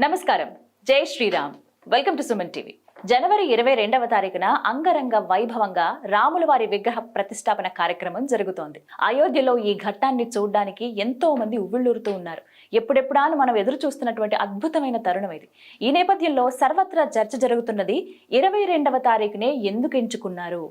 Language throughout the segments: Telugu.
నమస్కారం. జై Sriram. Welcome to Suman TV. జనవరి 22వ తారీఖున అంగరంగ వైభవంగా రాముల వారి విగ్రహ ప్రతిష్టాపన కార్యక్రమం జరుగుతోంది. అయోధ్యలో ఈ ఘట్టాన్ని చూడడానికి ఎంతో మంది ఉవ్విళ్ళూరుతూ ఉన్నారు. ఎప్పుడెప్పుడా మనం ఎదురు చూస్తున్నటువంటి అద్భుతమైన తరుణం ఇది. ఈ నేపథ్యంలో సర్వత్రా చర్చ జరుగుతున్నది 22వ తారీఖునే ఎందుకు ఎంచుకున్నారు,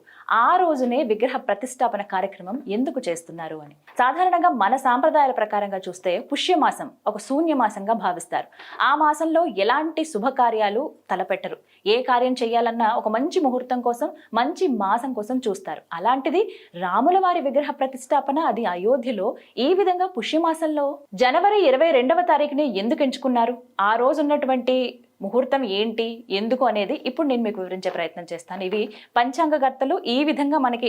ఆ రోజునే విగ్రహ ప్రతిష్టాపన కార్యక్రమం ఎందుకు చేస్తున్నారు అని. సాధారణంగా మన సాంప్రదాయాల ప్రకారంగా చూస్తే పుష్యమాసం ఒక శూన్యమాసంగా భావిస్తారు. ఆ మాసంలో ఎలాంటి శుభకార్యాలు తలపెట్టరు. ఏ కార్యం చేయాలన్నా ఒక మంచి ముహూర్తం కోసం, మంచి మాసం కోసం చూస్తారు. అలాంటిది రాముల వారి విగ్రహ ప్రతిష్టాపన అది అయోధ్యలో ఈ విధంగా పుష్యమాసంలో జనవరి 22వ తారీఖుని ఎందుకు ఎంచుకున్నారు, ఆ రోజు ఉన్నటువంటి ముహూర్తం ఏంటి, ఎందుకు అనేది ఇప్పుడు నేను మీకు వివరించే ప్రయత్నం చేస్తాను. ఇవి పంచాంగకర్తలు ఈ విధంగా మనకి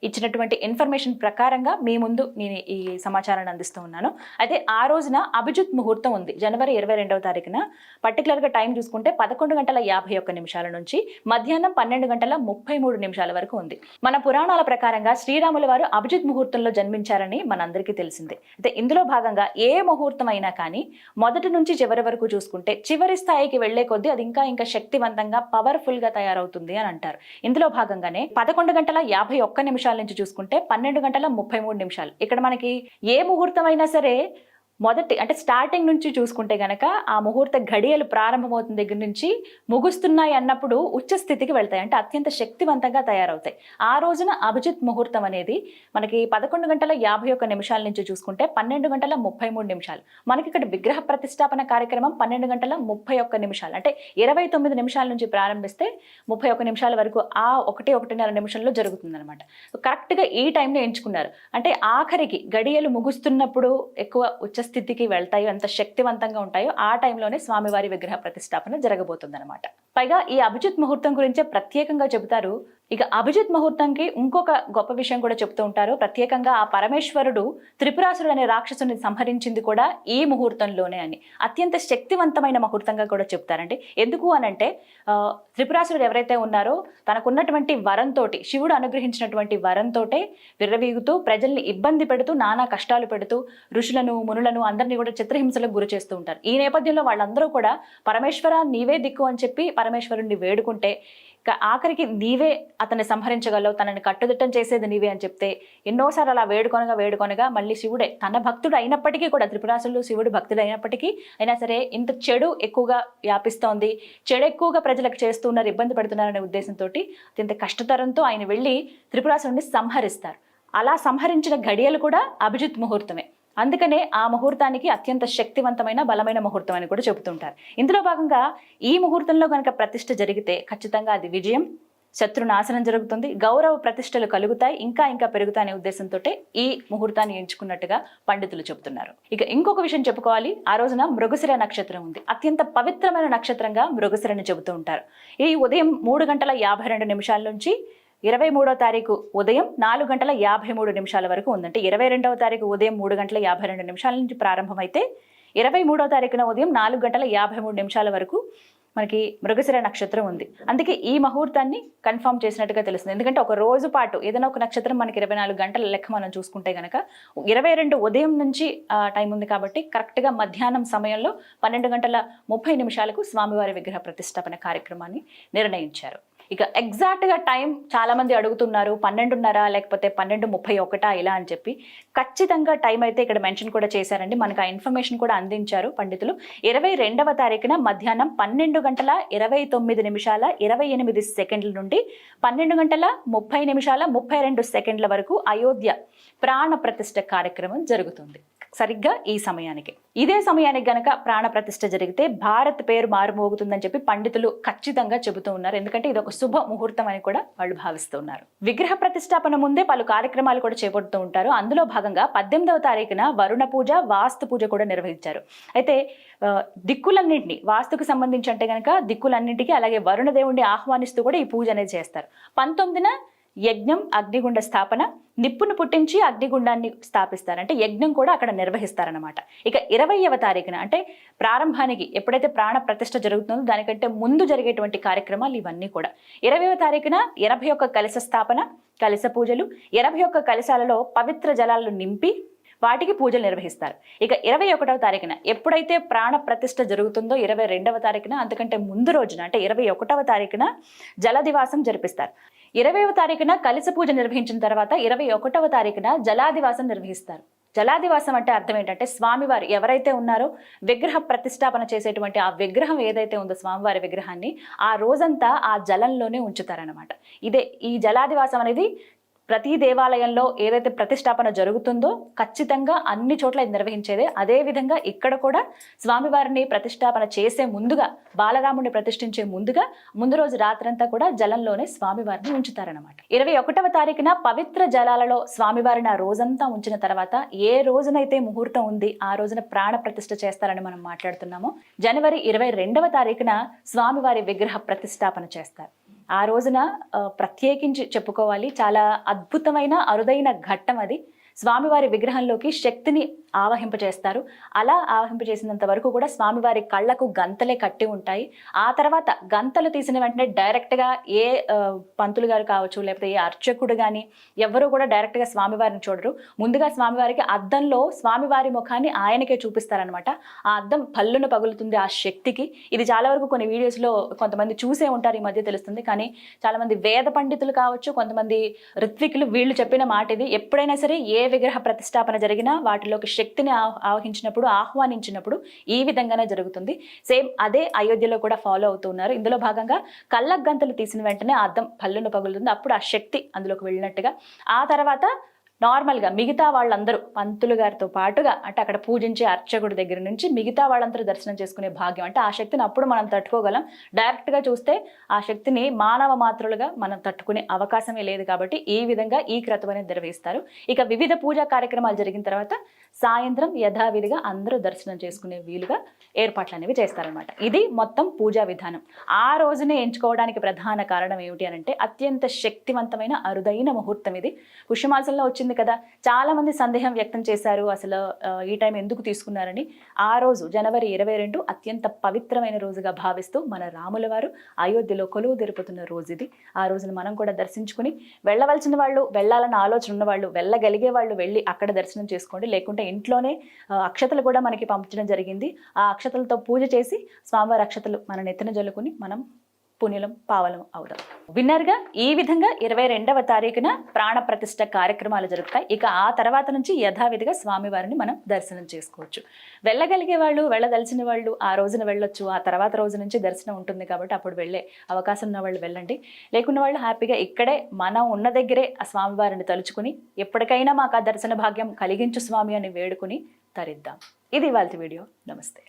ఇచ్చినటువంటి ఇన్ఫర్మేషన్ ప్రకారంగా మీ ముందు నేను ఈ సమాచారాన్ని అందిస్తూ ఉన్నాను. అయితే ఆ రోజున అభిజిత్ ముహూర్తం ఉంది. జనవరి 22వ తారీఖున పర్టికులర్గా టైం చూసుకుంటే 11:51 నుంచి మధ్యాహ్నం 12:33 వరకు ఉంది. మన పురాణాల ప్రకారంగా శ్రీరాముల వారు అభిజిత్ ముహూర్తంలో జన్మించారని మనందరికీ తెలిసిందే. అయితే ఇందులో భాగంగా ఏ ముహూర్తం అయినా కానీ మొదటి నుంచి చివరి వరకు చూసుకుంటే చివరి స్థాయికి వెళ్లే కొద్దీ అది ఇంకా శక్తివంతంగా పవర్ఫుల్ గా తయారవుతుంది అని అంటారు. ఇందులో భాగంగానే 11:51 నుంచి చూసుకుంటే 12:33 ఇక్కడ మనకి ఏ ముహూర్తం అయినా సరే మొదటి అంటే స్టార్టింగ్ నుంచి చూసుకుంటే గనక ఆ ముహూర్త ఘడియలు ప్రారంభమవుతున్న దగ్గర నుంచి ముగుస్తున్నాయి అన్నప్పుడు ఉచ్చ స్థితికి వెళ్తాయి, అంటే అత్యంత శక్తివంతంగా తయారవుతాయి. ఆ రోజున అభిజిత్ ముహూర్తం అనేది మనకి 11:51 నుంచి చూసుకుంటే 12:33. మనకి ఇక్కడ విగ్రహ ప్రతిష్టాపన కార్యక్రమం 12:31, అంటే 29 నిమిషాల నుంచి ప్రారంభిస్తే 31 నిమిషాల వరకు ఆ 1-1.5 నిమిషంలో జరుగుతుంది అనమాట. కరెక్ట్గా ఈ టైంని ఎంచుకున్నారు. అంటే ఆఖరికి గడియలు ముగుస్తున్నప్పుడు ఎక్కువ ఉచ్చ స్థితికి వెళ్తాయో, ఎంత శక్తివంతంగా ఉంటాయో ఆ టైంలోనే స్వామివారి విగ్రహ ప్రతిష్టాపన జరగబోతుంది అనమాట. పైగా ఈ అభిజిత్ ముహూర్తం గురించే ప్రత్యేకంగా చెబుతారు. ఇక అభిజిత్ ముహూర్తంకి ఇంకొక గొప్ప విషయం కూడా చెప్తూ ఉంటారు. ప్రత్యేకంగా ఆ పరమేశ్వరుడు త్రిపురాసురుడు అనే రాక్షసుని సంహరించింది కూడా ఈ ముహూర్తంలోనే అని అత్యంత శక్తివంతమైన ముహూర్తంగా కూడా చెప్తారండి. ఎందుకు అనంటే త్రిపురాసురుడు ఎవరైతే ఉన్నారో తనకున్నటువంటి వరంతో, శివుడు అనుగ్రహించినటువంటి వరంతో విర్రవీగుతూ ప్రజల్ని ఇబ్బంది పెడుతూ నానా కష్టాలు పెడుతూ ఋషులను మునులను అందరినీ కూడా చిత్రహింసలకు గురి చేస్తూ ఉంటారు. ఈ నేపథ్యంలో వాళ్ళందరూ కూడా పరమేశ్వర నీవే దిక్కు అని చెప్పి పరమేశ్వరుణ్ణి వేడుకుంటే ఆఖరికి నీవే అతన్ని సంహరించగలవు, తనని కట్టుదిట్టం చేసేది నీవే అని చెప్తే ఎన్నోసార్లు అలా వేడుకొనగా మళ్ళీ శివుడే తన భక్తుడు అయినప్పటికీ కూడా, త్రిపురాసురుడు శివుడు భక్తుడు అయినప్పటికీ అయినా సరే ఇంత చెడు ఎక్కువగా వ్యాపిస్తోంది, చెడు ఎక్కువగా ప్రజలకు చేస్తున్నారు, ఇబ్బంది పెడుతున్నారనే ఉద్దేశంతో అత్యంత కష్టతరంతో ఆయన వెళ్ళి త్రిపురాసురుడిని సంహరిస్తారు. అలా సంహరించిన ఘడియలు కూడా అభిజిత్ ముహూర్తమే. అందుకనే ఆ ముహూర్తానికి అత్యంత శక్తివంతమైన బలమైన ముహూర్తం అని కూడా చెబుతుంటారు. ఇందులో భాగంగా ఈ ముహూర్తంలో కనుక ప్రతిష్ఠ జరిగితే ఖచ్చితంగా అది విజయం, శత్రునాశనం జరుగుతుంది, గౌరవ ప్రతిష్టలు కలుగుతాయి, ఇంకా పెరుగుతాయనే ఉద్దేశంతో ఈ ముహూర్తాన్ని ఎంచుకున్నట్టుగా పండితులు చెబుతున్నారు. ఇక ఇంకొక విషయం చెప్పుకోవాలి. ఆ రోజున మృగశిర నక్షత్రం ఉంది. అత్యంత పవిత్రమైన నక్షత్రంగా మృగశిరని చెబుతూ ఉంటారు. ఈ ఉదయం 3:52 నుంచి 23వ తారీఖు ఉదయం 4:53 వరకు ఉందంటే 22వ తారీఖు ఉదయం 3:52 నుంచి ప్రారంభమైతే 23వ తారీఖున ఉదయం 4:53 వరకు మనకి మృగశిర నక్షత్రం ఉంది. అందుకే ఈ ముహూర్తాన్ని కన్ఫర్మ్ చేసినట్టుగా తెలుస్తుంది. ఎందుకంటే ఒక రోజు పాటు ఏదైనా ఒక నక్షత్రం మనకి 24 గంటల లెక్క మనం చూసుకుంటే కనుక 22 ఉదయం నుంచి టైం ఉంది కాబట్టి కరెక్ట్గా మధ్యాహ్నం సమయంలో 12:30 స్వామివారి విగ్రహ ప్రతిష్టాపన కార్యక్రమాన్ని నిర్ణయించారు. ఇక ఎగ్జాక్ట్గా టైం చాలామంది అడుగుతున్నారు, 12:30 లేకపోతే 12:31 ఇలా అని చెప్పి. ఖచ్చితంగా టైం అయితే ఇక్కడ మెన్షన్ కూడా చేశారండి. మనకు ఆ ఇన్ఫర్మేషన్ కూడా అందించారు పండితులు. 22వ తారీఖున మధ్యాహ్నం 12:29:28 నుండి 12:30:32 వరకు అయోధ్య ప్రాణ ప్రతిష్ఠ కార్యక్రమం జరుగుతుంది. సరిగ్గా ఈ సమయానికి, ఇదే సమయానికి గనక ప్రాణ ప్రతిష్ఠ జరిగితే భారత్ పేరు మారుమోగుతుందని చెప్పి పండితులు ఖచ్చితంగా చెబుతూ ఉన్నారు. ఎందుకంటే ఇది ఒక శుభ ముహూర్తం అని కూడా వాళ్ళు భావిస్తున్నారు. విగ్రహ ప్రతిష్టాపన ముందే పలు కార్యక్రమాలు కూడా చేపడుతూ ఉంటారు. అందులో భాగంగా 18వ తారీఖున వరుణ పూజ, వాస్తు పూజ కూడా నిర్వహించారు. అయితే దిక్కులన్నింటినీ, వాస్తుకు సంబంధించి అంటే కనుక దిక్కులన్నింటికి, అలాగే వరుణ దేవుణ్ణి ఆహ్వానిస్తూ కూడా ఈ పూజ అనేది చేస్తారు. 19న యజ్ఞం, అగ్నిగుండ స్థాపన, నిప్పును పుట్టించి అగ్నిగుండాన్ని స్థాపిస్తారు. అంటే యజ్ఞం కూడా అక్కడ నిర్వహిస్తారనమాట. ఇక 20వ తారీఖున అంటే ప్రారంభానికి ఎప్పుడైతే ప్రాణ ప్రతిష్ఠ జరుగుతుందో దానికంటే ముందు జరిగేటువంటి కార్యక్రమాలు ఇవన్నీ కూడా. 20వ తారీఖున 81 కలశ స్థాపన, కలశ పూజలు, 81 కలశాలలో పవిత్ర జలాలను నింపి వాటికి పూజలు నిర్వహిస్తారు. ఇక 21వ తారీఖున ఎప్పుడైతే ప్రాణ ప్రతిష్ఠ జరుగుతుందో 22వ తారీఖున, అంతకంటే ముందు రోజున అంటే 21వ తారీఖున జలదివాసం జరిపిస్తారు. 20వ తారీఖున కలిసి పూజ నిర్వహించిన తర్వాత 21వ తారీఖున జలాదివాసం నిర్వహిస్తారు. జలాదివాసం అంటే అర్థం ఏంటంటే స్వామివారు ఎవరైతే ఉన్నారో విగ్రహ ప్రతిష్టాపన చేసేటువంటి ఆ విగ్రహం ఏదైతే ఉందో స్వామివారి విగ్రహాన్ని ఆ రోజంతా ఆ జలంలోనే ఉంచుతారనమాట. ఇదే ఈ జలాదివాసం అనేది ప్రతి దేవాలయంలో ఏదైతే ప్రతిష్టాపన జరుగుతుందో ఖచ్చితంగా అన్ని చోట్ల ఇది నిర్వహించేదే. అదేవిధంగా ఇక్కడ కూడా స్వామివారిని ప్రతిష్టాపన చేసే ముందుగా, బాలరాముడిని ప్రతిష్ఠించే ముందుగా ముందు రోజు రాత్రంతా కూడా జలంలోనే స్వామివారిని ఉంచుతారనమాట. 21వ తారీఖున పవిత్ర జలాలలో స్వామివారిని ఆ రోజంతా ఉంచిన తర్వాత ఏ రోజునైతే ముహూర్తం ఉంది ఆ రోజున ప్రాణ ప్రతిష్ఠ చేస్తారని మనం మాట్లాడుతున్నామో జనవరి 22వ తారీఖున స్వామివారి విగ్రహ ప్రతిష్టాపన చేస్తారు. ఆ రోజున ప్రత్యేకించి చెప్పుకోవాలి, చాలా అద్భుతమైన అరుదైన ఘట్టం అది. స్వామివారి విగ్రహంలోకి శక్తిని ఆవహింపజేస్తారు. అలా ఆవహింపజేసినంత వరకు కూడా స్వామివారి కళ్ళకు గంతలే కట్టి ఉంటాయి. ఆ తర్వాత గంతలు తీసిన వెంటనే డైరెక్ట్గా ఏ పంతులు గారు కావచ్చు, లేకపోతే ఏ అర్చకుడు కానీ ఎవరు కూడా డైరెక్ట్గా స్వామివారిని చూడరు. ముందుగా స్వామివారికి అద్దంలో స్వామివారి ముఖాన్ని ఆయనకే చూపిస్తారనమాట. ఆ అద్దం పళ్ళును పగులుతుంది ఆ శక్తికి. ఇది చాలా వరకు కొన్ని వీడియోస్లో కొంతమంది చూసే ఉంటారు, ఈ మధ్య తెలుస్తుంది. కానీ చాలామంది వేద పండితులు కావచ్చు, కొంతమంది ఋత్వికులు, వీళ్ళు చెప్పిన మాట ఇది. ఎప్పుడైనా సరే ఏ విగ్రహ ప్రతిష్టాపన జరిగినా వాటిలోకి శక్తిని ఆవహించినప్పుడు, ఆహ్వానించినప్పుడు ఈ విధంగానే జరుగుతుంది. సేమ్ అదే అయోధ్యలో కూడా ఫాలో అవుతున్నారు. ఇందులో భాగంగా కళ్ళ గంతలు తీసిన వెంటనే ఆ అద్దం పళ్ళును పగులుతుంది. అప్పుడు ఆ శక్తి అందులోకి వెళ్ళినట్టుగా. ఆ తర్వాత నార్మల్గా మిగతా వాళ్ళందరూ పంతులు గారితో పాటుగా, అంటే అక్కడ పూజించే అర్చకుడి దగ్గర నుంచి మిగతా వాళ్ళందరూ దర్శనం చేసుకునే భాగ్యం. అంటే ఆ శక్తిని అప్పుడు మనం తట్టుకోగలం. డైరెక్ట్గా చూస్తే ఆ శక్తిని మానవ మాత్రులుగా మనం తట్టుకునే అవకాశమే లేదు. కాబట్టి ఈ విధంగా ఈ క్రతువు అనేది నిర్వహిస్తారు. ఇక వివిధ పూజా కార్యక్రమాలు జరిగిన తర్వాత సాయంత్రం యథావిధిగా అందరూ దర్శనం చేసుకునే వీలుగా ఏర్పాట్లు అనేవి చేస్తారనమాట. ఇది మొత్తం పూజా విధానం. ఆ రోజునే ఎంచుకోవడానికి ప్రధాన కారణం ఏమిటి అని అంటే అత్యంత శక్తివంతమైన అరుదైన ముహూర్తం ఇది. పుష్యమాసంలో వచ్చింది కదా, చాలా మంది సందేహం వ్యక్తం చేశారు అసలు ఈ టైం ఎందుకు తీసుకున్నారని. ఆ రోజు జనవరి 22 అత్యంత పవిత్రమైన రోజుగా భావిస్తూ మన రాముల వారు అయోధ్యలో కొలువు తెరుపుతున్న రోజు ఇది. ఆ రోజున మనం కూడా దర్శించుకుని, వెళ్ళవలసిన వాళ్ళు, వెళ్ళాలన్న ఆలోచన ఉన్న వాళ్ళు, వెళ్ళగలిగే వాళ్ళు వెళ్ళి అక్కడ దర్శనం చేసుకోండి. లేకుంటే ఇంట్లోనే అక్షతలు కూడా మనకి పంపించడం జరిగింది. ఆ అక్షతలతో పూజ చేసి స్వామివారి అక్షతలు మన నెత్తిన జల్లుకుని మనం పుణ్యులం పావలం అవుదాం. విన్నర్గా ఈ విధంగా 22వ తారీఖున ప్రాణ ప్రతిష్ఠ కార్యక్రమాలు జరుగుతాయి. ఇక ఆ తర్వాత నుంచి యథావిధిగా స్వామివారిని మనం దర్శనం చేసుకోవచ్చు. వెళ్ళగలిగే వాళ్ళు, వెళ్ళదలిచిన వాళ్ళు ఆ రోజున వెళ్ళొచ్చు. ఆ తర్వాత రోజు నుంచి దర్శనం ఉంటుంది కాబట్టి అప్పుడు వెళ్ళే అవకాశం ఉన్న వాళ్ళు వెళ్ళండి. లేకున్న వాళ్ళు హ్యాపీగా ఇక్కడే మనం ఉన్న దగ్గరే ఆ స్వామివారిని తలుచుకుని ఎప్పటికైనా మాకు ఆ దర్శన భాగ్యం కలిగించు స్వామి అని వేడుకుని తరిద్దాం. ఇది ఇవాల్టి వీడియో. నమస్తే.